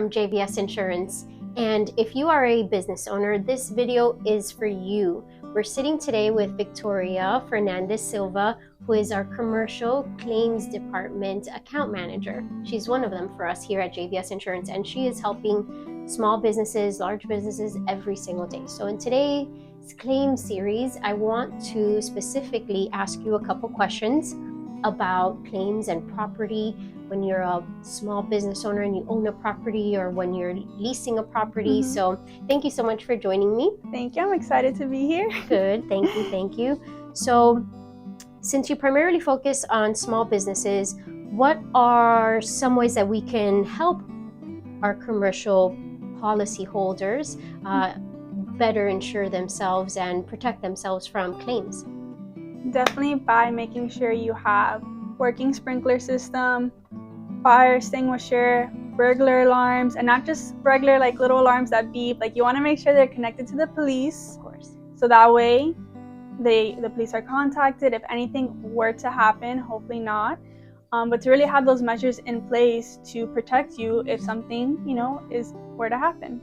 from JVS Insurance. And if you are a business owner, this video is for you. We're sitting today with Victoria Fernandez Silva, who is our commercial claims department account manager. She's one of them for us here at JVS Insurance, and she is helping small businesses, large businesses every single day. So in today's claim series, I want to specifically ask you a couple questions about claims and property when you're a small business owner and you own a property, or when you're leasing a property. So thank you so much for joining me. Thank you. I'm excited to be here. Good. Thank you. So since you primarily focus on small businesses, what are some ways that we can help our commercial policyholders better insure themselves and protect themselves from claims? Definitely by making sure you have working sprinkler system, fire extinguisher, burglar alarms, and not just regular like little alarms that beep. Like, you want to make sure they're connected to the police, Of course. so that way the police are contacted if anything were to happen. Hopefully not, but to really have those measures in place to protect you if something were to happen.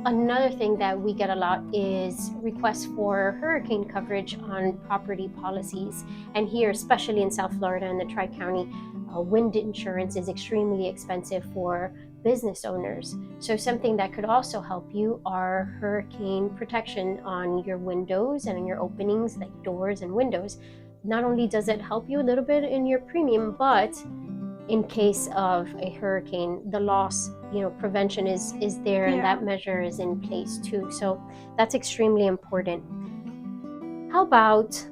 Another thing that we get a lot is requests for hurricane coverage on property policies. And here, especially in South Florida and the Tri-County, wind insurance is extremely expensive for business owners. So something that could also help you are hurricane protection on your windows and on your openings, like doors and windows. Not only does it help you a little bit in your premium, but in case of a hurricane, the loss, prevention is there, and that measure is in place too. So that's extremely important. How about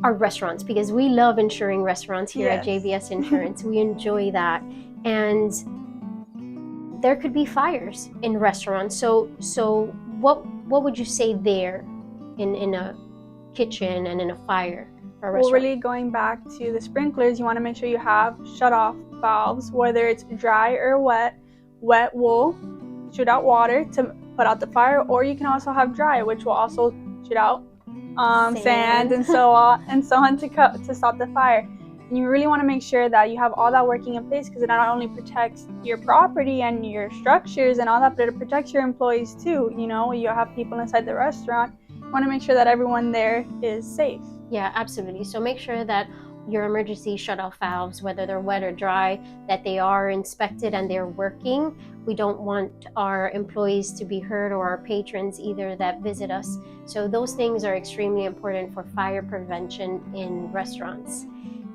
our restaurants? Because we love insuring restaurants here at JVS Insurance. We enjoy that. And there could be fires in restaurants. So what would you say there in a kitchen and in a fire? Well, really going back to the sprinklers, you want to make sure you have shut-off valves, whether it's dry or wet. Wet will shoot out water to put out the fire, or you can also have dry, which will also shoot out sand and so on to stop the fire. And you really want to make sure that you have all that working in place, because it not only protects your property and your structures and all that, but it protects your employees too. You have people inside the restaurant. You want to make sure that everyone there is safe. Yeah, absolutely. So make sure that your emergency shutoff valves, whether they're wet or dry, that they are inspected and they're working. We don't want our employees to be hurt, or our patrons either that visit us. So those things are extremely important for fire prevention in restaurants.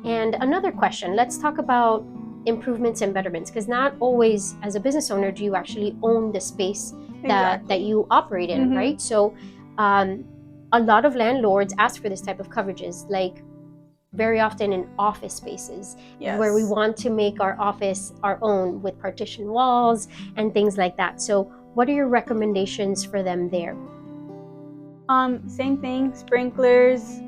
And another question, let's talk about improvements and betterments, because not always as a business owner do you actually own the space that you operate in, right? So a lot of landlords ask for this type of coverages, like very often in office spaces, where we want to make our office our own with partition walls and things like that. So what are your recommendations for them there? Same thing, sprinklers.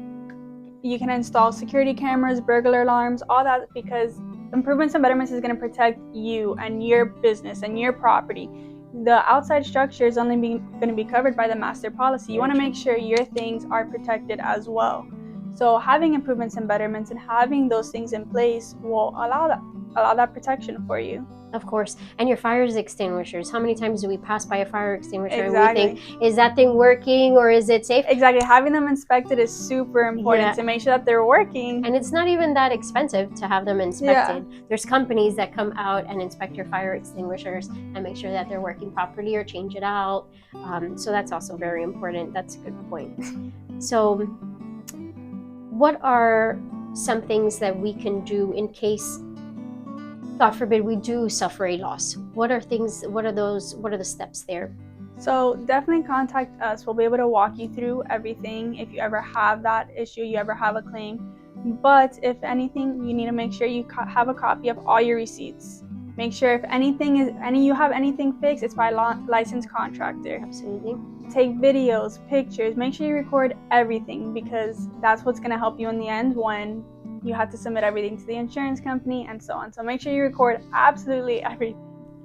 You can install security cameras, burglar alarms, all that, because improvements and betterments is going to protect you and your business and your property. The outside structure is only going to be covered by the master policy. You want to make sure your things are protected as well. So having improvements and betterments and having those things in place will allow that protection for you. Of course. And your fire extinguishers. How many times do we pass by a fire extinguisher and we think, is that thing working or is it safe? Exactly. Having them inspected is super important to make sure that they're working. And it's not even that expensive to have them inspected. There's companies that come out and inspect your fire extinguishers and make sure that they're working properly or change it out. So that's also very important. That's a good point. So what are some things that we can do in case, God forbid, we do suffer a loss? What are the steps there? So definitely contact us. We'll be able to walk you through everything if you ever have that issue, you ever have a claim. But if anything, you need to make sure you have a copy of all your receipts. Make sure if you have anything fixed, it's by licensed contractor. Absolutely. Take videos, pictures, make sure you record everything, because that's what's going to help you in the end when you have to submit everything to the insurance company and so on. So make sure you record absolutely everything.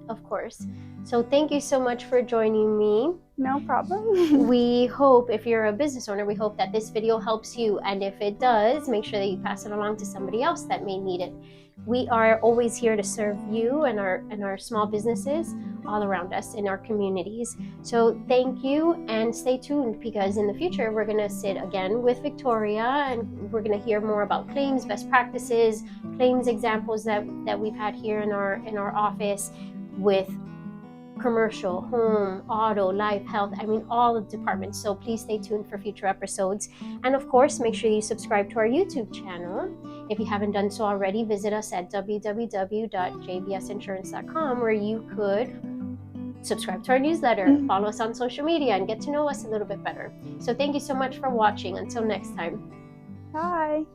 Of course. So thank you so much for joining me. No problem. We hope, if you're a business owner, we hope that this video helps you. And if it does, make sure that you pass it along to somebody else that may need it. We are always here to serve you and our small businesses all around us in our communities. So thank you, and stay tuned, because in the future we're going to sit again with Victoria and we're going to hear more about claims, best practices, claims examples that we've had here in our office with commercial, home, auto, life, health, all of the departments. So please stay tuned for future episodes. And of course, make sure you subscribe to our YouTube channel. If you haven't done so already, visit us at www.jvsinsurance.com, where you could subscribe to our newsletter, follow us on social media, and get to know us a little bit better. So thank you so much for watching. Until next time. Bye.